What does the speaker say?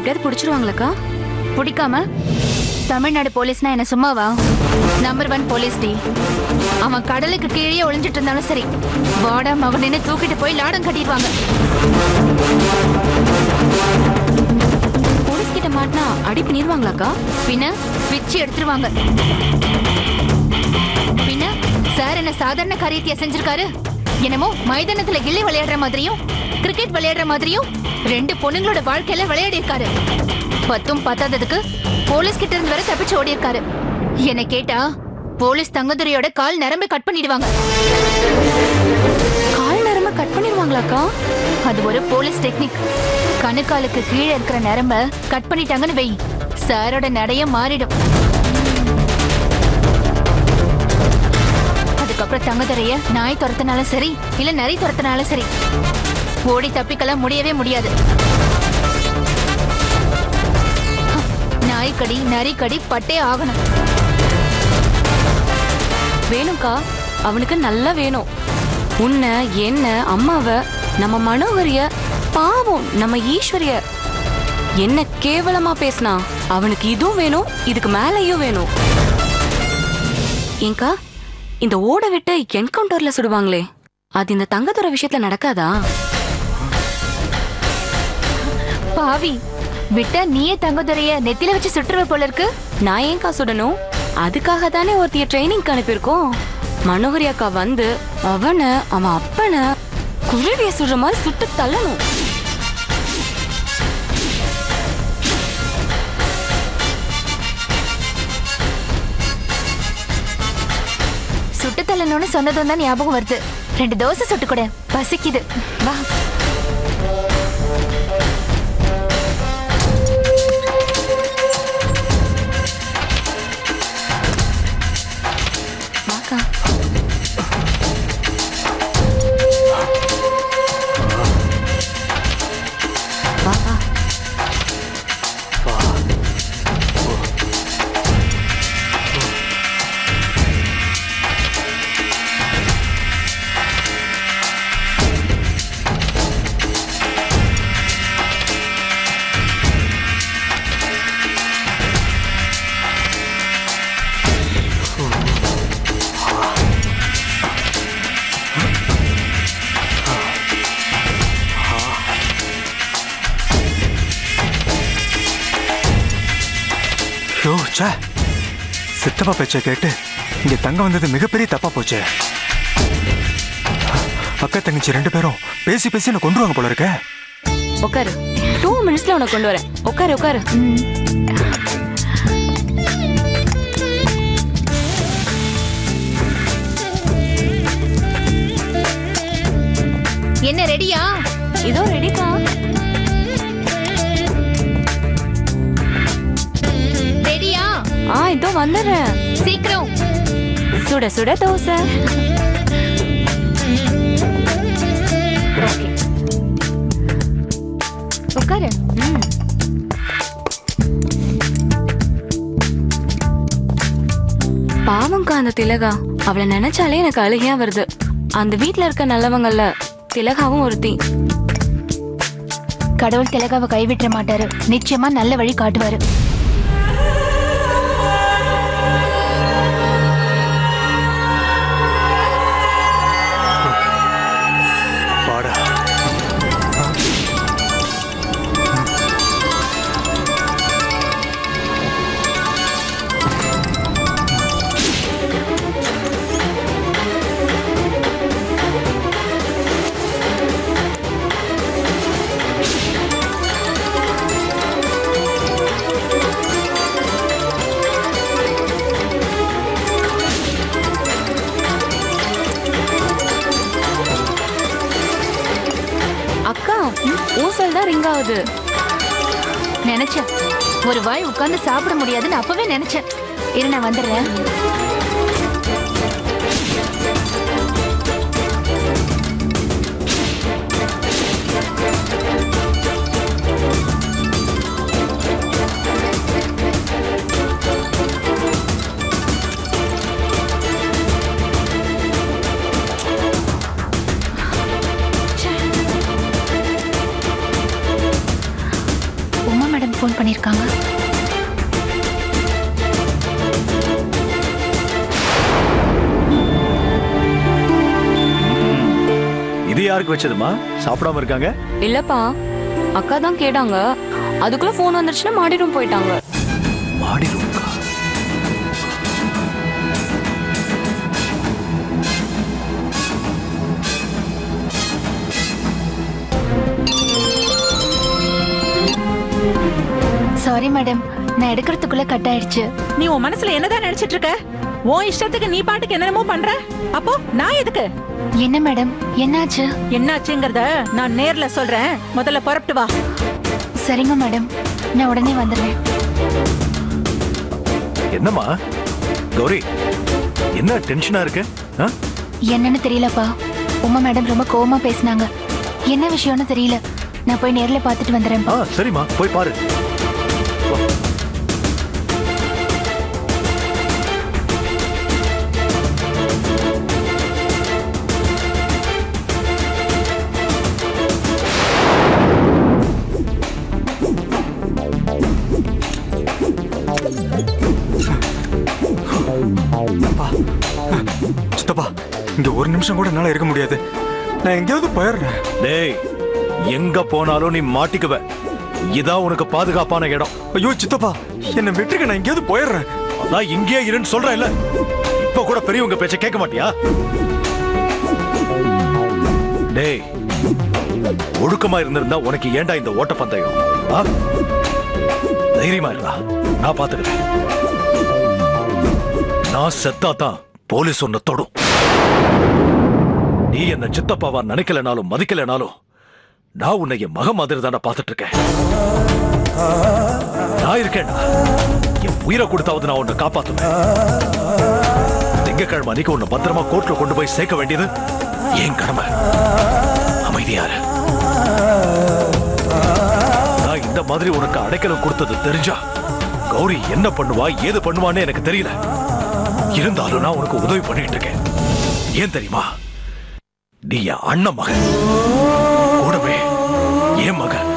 எப்படியாவது புடிச்சிருவாங்களக்கா? பிடிக்காம தமிழ்நாடு போலீஸ்னா என்ன சும்மாவா? நம்பர் 1 போலீஸ் டி. அவன் கடலுக்கு கீழே ஒளிஞ்சிட்டு இருந்தாலும் சரி, வாடா மகனே தூக்கிட்டு போய் லாடம் கட்டிடுவாங்க. போலீஸ் கிட்ட மாட்டினா அடி பண்ணிடுவாங்களாக்கா? பின்ன பிச்சு எடுத்துருவாங்க. பின்ன சார் என்ன சாதாரண காரியத்தையா செஞ்சிருக்காரு? என்னமோ மைதானத்துல கில்லி விளையாடுற மாதிரியும் கிரிக்கெட் விளையாடுற மாதிரியும் 2 பொண்ணுங்களோட வாழ்க்கையில விளையாடி இருக்காரு. 10ம் பத்தாததுக்கு போலீஸ் கிட்ட இருந்து வர தப்பிச்சு ஓடி இருக்காரு. என்ன கேட்டா போலீஸ் தங்கதுரையோட கால் நரம்பை கட் பண்ணிடுவாங்க. கால் நரம்ப கட் பண்ணிடுவாங்களாக்கா? அது ஒரு போலீஸ் டெக்னிக். கணுக்காலுக்கு கீழே இருக்கிற நரம்ப கட் பண்ணிட்டாங்கன்னு வெய், சாரோட நடைய மாறிடும். அதுக்கப்புறம் தங்கதுரைய நாய் துரத்தினாலும் சரி இல்ல நரி துரத்தினாலும் சரி ஓடி தப்பிக்கலாம் முடியவே முடியாது. நாய்க்கடி நரிக்கடி பட்டே ஆகணும். வேணும்க்கா, அவனுக்கு நல்லா வேணும். உன்னை என்ன அம்மாவ நம்ம மனோகரிய பாவம் நம்ம ஈஸ்வரிய என்ன கேவலமா பேசினா அவனுக்கு இதுவும் வேணும், இதுக்கு மேலையும் வேணும். ஏங்கா, இந்த ஓட விட்டு என்கவுண்டர்ல சுடுவாங்களே, அது இந்த தங்கதுரை விஷயத்துல நடக்காதா? பாவி, விட்டா நீயே தங்கதுரைய நெத்தில வச்சு சுற்றுவ போல இருக்கு. நான் ஏங்கா சுடணும்? அதுக்காக தானே ஒருத்திய ட்ரைனிங் அனுப்பியிருக்கோம். மனோகரி அக்கா வந்து அவன் அப்பனை குருவிய சுடுற மாதிரி சுட்டு தள்ளணும். சுட்டு தள்ளணும்னு சொன்னதும் தான் ஞாபகம் வருது. 2 தோசை சுட்டு கூட பசிக்குது. வா. சித்தப்பா பேச்சை கேட்டு இங்க தங்க வந்தது மிகப்பெரிய தப்பா போச்சு. அக்கா தங்கச்சி 2 பேரும் பேசி பேசி என்ன கொண்டுருவாங்க போல இருக்க. உட்காரு, 2 மினிட்ஸ்ல உனக்கு கொண்டு வரேன். உட்காரு உட்காரு. என்ன ரெடியா? இதோ ரெடிக்கா. ரெடியா? இதோ வந்துடுறேன். சீக்கிரம். சுட சுட தோசை. உட்காரு. பாவம்க்கா அந்த திலகா, அவளை நினைச்சாலே எனக்கு அழுகையா வருது. அந்த வீட்டுல இருக்க நல்லவங்கல்ல திலகாவும் ஒருத்தி. கடவுள் திலகாவை கைவிட்ட மாட்டாரு. நிச்சயமா நல்ல வழி காட்டுவாரு. ஊசல் தான் ரிங் ஆகுது. நினைச்சேன் ஒரு வாய் உட்கார்ந்து சாப்பிட முடியாதுன்னு அப்பவே நினைச்சேன். இரு, நான் வந்துடுறேன். யாருக்கு வச்சதுமா? சாப்பிடாம இருக்காங்க? இல்லப்பா, அக்கா தான் கேட்டாங்க. அதுக்குள்ள போன் வந்துருச்சுன்னா மாடி ரூம் போயிட்டாங்க. மாடி ரூம்க்கா? சாரி மேடம், நான் எடுக்கிறதுக்குள்ள கட் ஆயிடுச்சு. நீ உன் மனசுல என்னதான் நினைச்சிட்டு இருக்க? உன் இஷ்டத்துக்கு நீ பாட்டுக்கு என்னென்னமோ பண்ற. அப்போ நான் எதுக்கு? என்ன மேடம், என்னாச்சு? என்னாச்சுங்கிறத நான் நேர்ல சொல்றேன். முதல்ல புறப்பட்டு வா. சரிங்க மேடம், நான் உடனே வந்துடுறேன். என்னம்மா கௌரி, என்ன டென்ஷனா இருக்கு? என்னன்னு தெரியலப்பா. உமா மேடம் ரொம்ப கோவமா பேசினாங்க. என்ன விஷயம்னு தெரியல. நான் போய் நேர்ல பார்த்துட்டு வந்துடுறேன். சரிம்மா, போய் பாரு. சித்தப்பா, இங்க ஒரு நிமிஷம் கூட என்னால இருக்க முடியாது. நான் எங்கேயாவது போயிடுறேன். டேய், எங்க போனாலும் நீ மாட்டிக்குவ. இதான் உனக்கு பாதுகாப்பான இடம். ஐயோ சித்தப்பா, என்ன விட்டுருக்க, நான் எங்கேயாவது போயிடுறேன். அதான் இங்கேயே இருன்னு சொல்றேன் இல்ல. இப்ப கூட பெரியவங்க பேச்ச கேட்க மாட்டியா? டேய், ஒழுக்கமா இருந்திருந்தா உனக்கு ஏண்டா இந்த ஓட்ட பந்தயம்? தைரியமா இருக்கா, நான் பாத்துக்கிறேன். நான் செத்தாதான் போலீஸ் ஒன்னு தொடும். நீ என்ன சித்தப்பாவா நினைக்கலனாலும் மதிக்கலனாலும் நான் உன்னை என் மக மாதிரி தானே பார்த்துட்டு இருக்கேன். நான் இருக்கேன்டா. என் உயிரை கொடுத்தாவது நான் உன்னை காப்பாத்துவேன். திங்கக்கிழமை அன்னைக்கு உன்னை பத்திரமா கோர்ட்ல கொண்டு போய் சேர்க்க வேண்டியது என் கடமை. அமைதியாரு. நான் இந்த மாதிரி உனக்கு அடைக்கலம் கொடுத்தது தெரிஞ்சா கௌரி என்ன பண்ணுவா ஏது பண்ணுவான்னு எனக்கு தெரியல. இருந்தாலும் நான் உனக்கு உதவி பண்ணிட்டு இருக்கேன். ஏன் தெரியுமா? நீ என் அண்ணன் மகன், கூடவே என் மகன்.